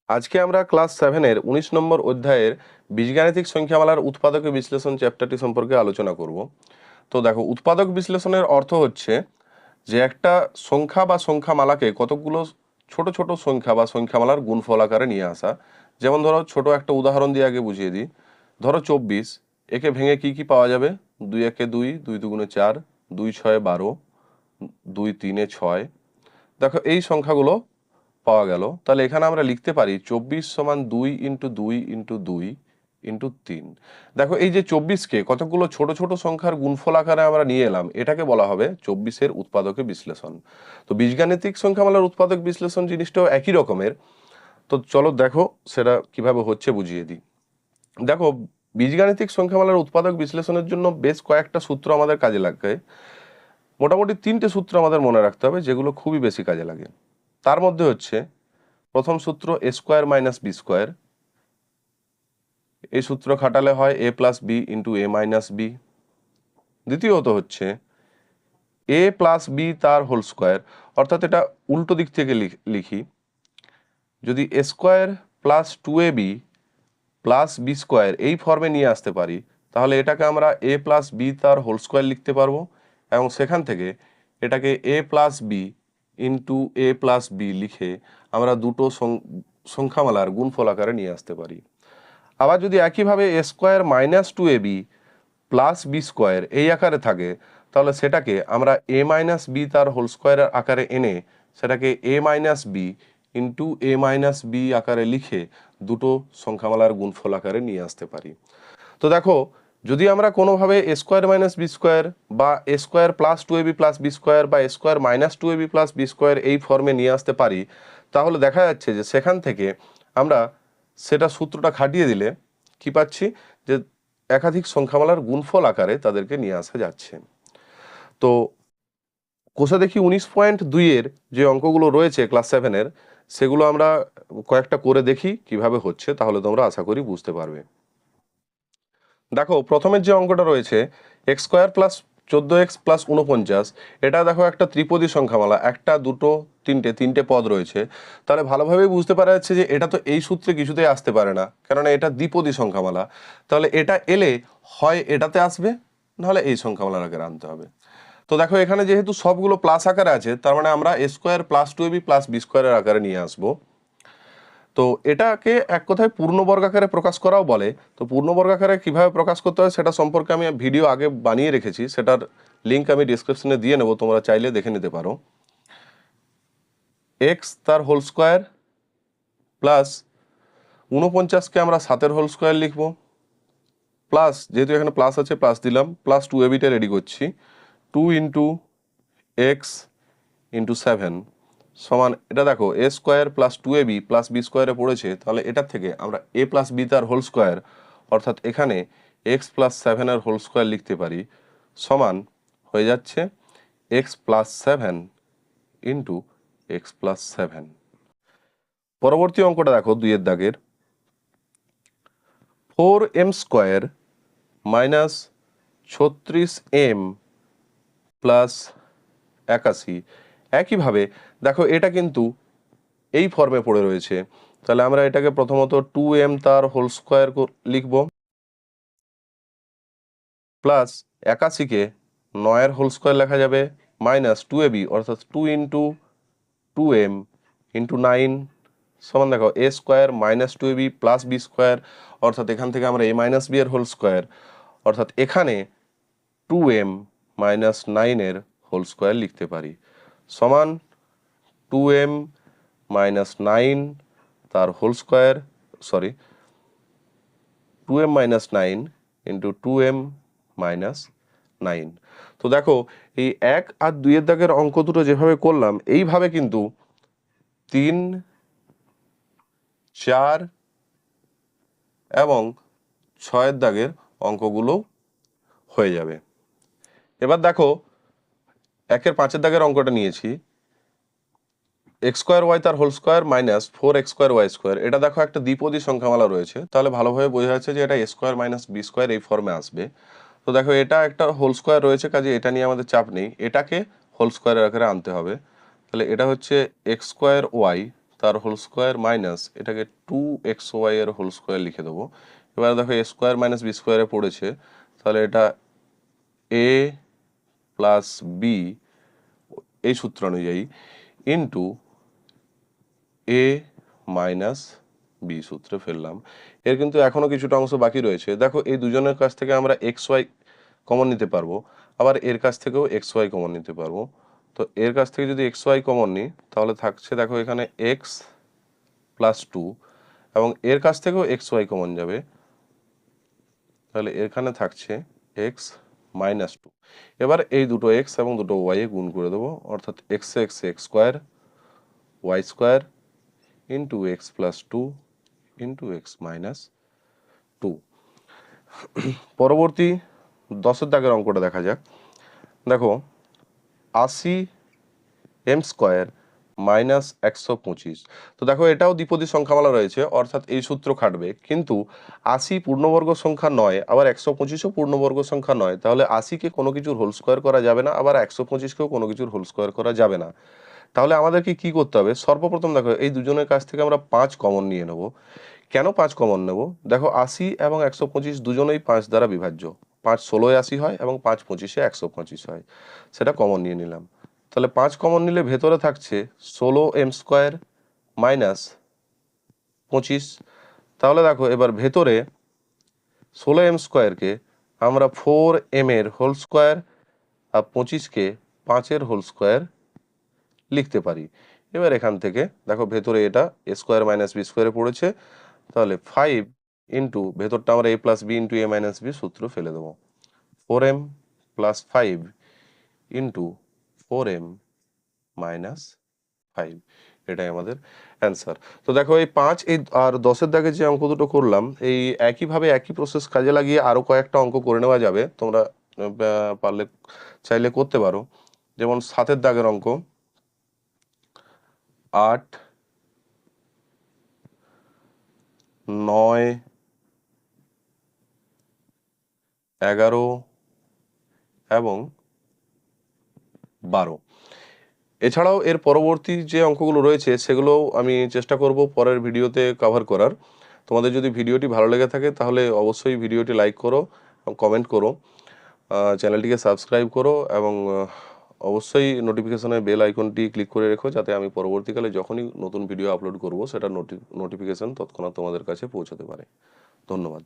আজকে আমরা ক্লাস 7-এর 19 নম্বর অধ্যায়ের বীজগাণিতিক সংখ্যামালার উৎপাদক ও বিশ্লেষণ চ্যাপ্টারটি সম্পর্কে আলোচনা করব। তো দেখো, উৎপাদক বিশ্লেষণের অর্থ হচ্ছে যে একটা সংখ্যা বা সংখ্যামালাকে কতগুলো ছোট ছোট সংখ্যা বা সংখ্যামালার গুণফল আকারে নিয়ে আসা। যেমন ধরো, ছোট একটা উদাহরণ দিয়ে আগে বুঝিয়ে দিই। ধরো 24, একে ভেঙে কি কি পাওয়া যাবে? 2 একে 2, 2 দুগুণে 4, 2 ছয়ে 12, 2 তিনে 6। দেখো এই সংখ্যাগুলো পাওয়া গেল। তাহলে এখানে আমরা লিখতে পারি 24 সমান 2 ইন্টু 2 ইন্টু 2 ইন্টু 3। দেখো, এই যে 24কে কতগুলো ছোট ছোট সংখ্যার গুণফল আকারে আমরা নিয়ে এলাম, এটাকে বলা হবে 24-এর উৎপাদক বিশ্লেষণ। তো বীজগাণিতিক সংখ্যামালার উৎপাদক বিশ্লেষণ জিনিসটাও একই রকমের। তো চলো দেখো সেটা কিভাবে হচ্ছে বুঝিয়ে দিই। দেখো, বীজগাণিতিক সংখ্যামালার উৎপাদক বিশ্লেষণের জন্য বেশ কয়েকটা সূত্র আমাদের কাজে লাগে। মোটামুটি 3টে সূত্র আমাদের মনে রাখতে হবে, যেগুলো খুবই বেশি কাজে লাগে। তার মধ্যে হচ্ছে প্রথম সূত্র A square minus B square. এই সূত্র খাটালে হয় A plus B into A minus B. দ্বিতীয়ত হচ্ছে এ প্লাস বি তার হোল স্কোয়ার, অর্থাৎ এটা উল্টো দিক থেকে লিখি। যদি A square plus 2ab plus B square এই ফর্মে নিয়ে আসতে পারি, তাহলে এটাকে আমরা এ প্লাস বি তার হোল স্কোয়ার লিখতে পারবো, এবং সেখান থেকে এটাকে A plus B into A plus B লিখে আমরা দুটো সংখ্যামালার গুণফল আকারে নিয়ে আসতে পারি। আবার যদি একইভাবে A square minus 2ab plus B square এই আকারে থাকে, তাহলে সেটাকে আমরা এ মাইনাস বি তার হোল স্কোয়ারের আকারে এনে সেটাকে A minus B into A minus B আকারে লিখে দুটো সংখ্যামালার গুণফল আকারে নিয়ে আসতে পারি। তো দেখো, যদি আমরা কোনোভাবে A square minus B square বা A square plus 2ab plus B square বা A square minus 2ab plus B square এই ফর্মে নিয়ে আসতে পারি, তাহলে দেখা যাচ্ছে যে সেখান থেকে আমরা সেটা সূত্রটা খাটিয়ে দিলে কি পাচ্ছি, যে একাধিক সংখ্যামালার গুণফল আকারে তাদেরকে নিয়ে আসা যাচ্ছে। তো কোষা দেখি 19.2-এর যে অঙ্কগুলো রয়েছে ক্লাস 7-এর, সেগুলো আমরা কয়েকটা করে দেখি কিভাবে হচ্ছে, তাহলে তোমরা আশা করি বুঝতে পারবে। দেখো, প্রথমের যে অঙ্কটা রয়েছে x square plus 14x plus 49, এটা দেখো একটা ত্রিপদী সংখ্যামালা, একটা দুটো তিনটে পদ রয়েছে। তাহলে ভালোভাবেই বুঝতে পারা যাচ্ছে যে এটা তো এই সূত্রে কিছুতেই আসতে পারে না, কেননা এটা দ্বিপদী সংখ্যামালা। তাহলে এটা এলে হয় এটাতে আসবে, নাহলে এই সংখ্যামালার আকারে আনতে হবে। তো দেখো, এখানে যেহেতু সবগুলো প্লাস আকারে আছে, তার মানে আমরা A square plus 2ab plus B স্কোয়ারের আকারে নিয়ে আসবো। তো এটাকে এক কথায় পূর্ণবর্গাকারে প্রকাশ করাও বলে। তো পূর্ণবর্গাকারে কিভাবে প্রকাশ করতে হয় সেটা সম্পর্কে আমি ভিডিও আগে বানিয়ে রেখেছি, সেটার লিঙ্ক আমি ডিসক্রিপশনে দিয়ে নেব, তোমরা চাইলে দেখে নিতে পারো। এক্স তার হোল স্কোয়ার প্লাস 49কে আমরা 7-এর হোল স্কোয়ার লিখবো, প্লাস যেহেতু এখানে প্লাস আছে প্লাস দিলাম, প্লাস 2abটা রেডি করছি, 2 ইন্টু এক্স ইন্টু 7 সমান, এটা দেখো A square plus 2ab plus B স্কোয়ারে পড়েছে, তাহলে এটার থেকে আমরা এ প্লাস বি তার হোল স্কোয়ার, অর্থাৎ এখানে এক্স প্লাস 7-এর হোল স্কোয়ার লিখতে পারি, সমান হয়ে যাচ্ছে X plus 7 into X plus 7। পরবর্তী অঙ্কটা দেখো 2-এর দাগের, 4m square minus 36m plus 81। একইভাবে দেখো, এটা কিন্তু এই ফর্মে পড়ে রয়েছে। তাহলে আমরা এটাকে প্রথমত 2m তার হোল স্কোয়ার লিখব, প্লাস 81কে 9-এর হোল স্কোয়ার লেখা যাবে, মাইনাস 2ab অর্থাৎ 2 ইন্টু 2m ইন্টু 9 সমান, দেখো A square minus 2ab plus B square, অর্থাৎ এখান থেকে আমরা এ মাইনাস বি এর হোল স্কোয়ার, অর্থাৎ এখানে 2m মাইনাস 9-এর হোল স্কোয়ার লিখতে পারি, সমান 2m মাইনাস 9 তার whole square, sorry 2m minus 9 into 2m minus 9। তো দেখো, এই 1 আর 2-এর দাগের অঙ্ক দুটো যেভাবে করলাম, এইভাবে কিন্তু 3, 4 এবং 6-এর দাগের অঙ্কগুলো হয়ে যাবে। এবার দেখো, 1-এর 5-এর দাগের অঙ্কটা নিয়েছি, এক্স স্কোয়ার ওয়াই তার whole square minus 4x square y square. এটা দেখো একটা দ্বিপদী সংখ্যামালা রয়েছে, তাহলে ভালোভাবে বোঝা যাচ্ছে যে এটা এ স্কোয়ার মাইনাস বি স্কোয়ার এই ফর্মে আসবে। তো দেখো, এটা একটা হোল স্কোয়ার রয়েছে, কাজে এটা নিয়ে আমাদের চাপ নেই, এটাকে হোল স্কোয়ারের আকারে আনতে হবে। তাহলে এটা হচ্ছে এক্স স্কোয়ার ওয়াই তার হোল স্কোয়ার মাইনাস এটাকে 2xy এর হোল স্কোয়ার লিখে দেবো। এবার দেখো a স্কোয়ার মাইনাস বি স্কোয়ারে পড়েছে, তাহলে এটা a প্লাস বি এই সূত্র অনুযায়ী ইন্টু a মাইনাস বি সূত্রে ফেললাম। এর কিন্তু এখনো কিছুটা অংশ বাকি রয়েছে। দেখো এই দুজনের কাছ থেকে আমরা xy কমন নিতে পারবো, আবার এর কাছ থেকেও xy কমন নিতে পারবো। তো এর কাছ থেকে যদি xy কমন নিই তাহলে থাকছে দেখো এখানে x প্লাস 2, এবং এর কাছ থেকেও xy কমন যাবে, তাহলে এখানে থাকছে x মাইনাস 2। এবার এই দুটো x এবং দুটো y এ গুণ করে দেবো, অর্থাৎ x square y square into X plus 2 into x minus 2। পরবর্তী 10 দাগের অঙ্কটা দেখা যাক। দেখো 80 এম স্কোয়ার মাইনাস 125। তো দেখো এটাও দ্বিপদী সংখ্যামালা রয়েছে, অর্থাৎ এই সূত্র খাটবে, কিন্তু 80 পূর্ণবর্গ সংখ্যা নয়, আবার 125ও পূর্ণবর্গ সংখ্যা নয়, তাহলে 80কে কোনো কিছুর হোল স্কোয়ার করা যাবে না, আবার 125কেও কোনো কিছুর হোল স্কোয়ার করা যাবে না। তাহলে আমাদেরকে কি করতে হবে? সর্বপ্রথম দেখো এই দুজনের কাছ থেকে আমরা 5 কমন নিয়ে নেব। কেন 5 কমন নেব? দেখো 80 এবং 125 দুজনেই 5 দ্বারা বিভাজ্য। 5 16 80 হয় এবং 5 25 125 হয়, সেটা কমন নিয়ে নিলাম। তাহলে 5 কমন নিলে ভেতরে থাকছে 16 এম স্কোয়ার মাইনাস 25। তাহলে দেখো এবার ভেতরে 16 এম স্কোয়ারকে আমরা 4 এম এর হোল স্কোয়ার আর 25কে 5 এর হোল স্কোয়ার লিখতে পারি। এবার এখান থেকে দেখো ভেতরে এটা এ স্কোয়ার মাইনাস বি স্কোয়ারে পড়েছে, তাহলে 5 ইন্টু ভেতরটা আমরা a plus B into A minus B সূত্র ফেলে দেবো, 4m plus 5 into 4m minus 5, এটাই আমাদের অ্যান্সার। তো দেখো এই 5 এই আর 10-এর দাগে যে অঙ্ক দুটো করলাম, এই একইভাবে একই প্রসেস কাজে লাগিয়ে আরও কয়েকটা অঙ্ক করে নেওয়া যাবে। তোমরা পারলে চাইলে করতে পারো। যেমন 7-এর দাগের অঙ্ক 8, 9, 11 এবং 12। এছাড়াও এর পরবর্তী যে অঙ্কগুলো রয়েছে সেগুলোও আমি চেষ্টা করব পরের ভিডিওতে কভার করার। তোমাদের যদি ভিডিওটি ভালো লেগে থাকে তাহলে অবশ্যই ভিডিওটি লাইক করো এবং কমেন্ট করো, চ্যানেলটিকে সাবস্ক্রাইব করো, এবং অবশ্যই নোটিফিকেশনের বেল আইকনটি ক্লিক করে রেখো, যাতে আমি পরবর্তীকালে যখনই নতুন ভিডিও আপলোড করব সেটা নোটিফিকেশন তৎক্ষণাৎ তোমাদের কাছে পৌঁছাতে পারে। ধন্যবাদ।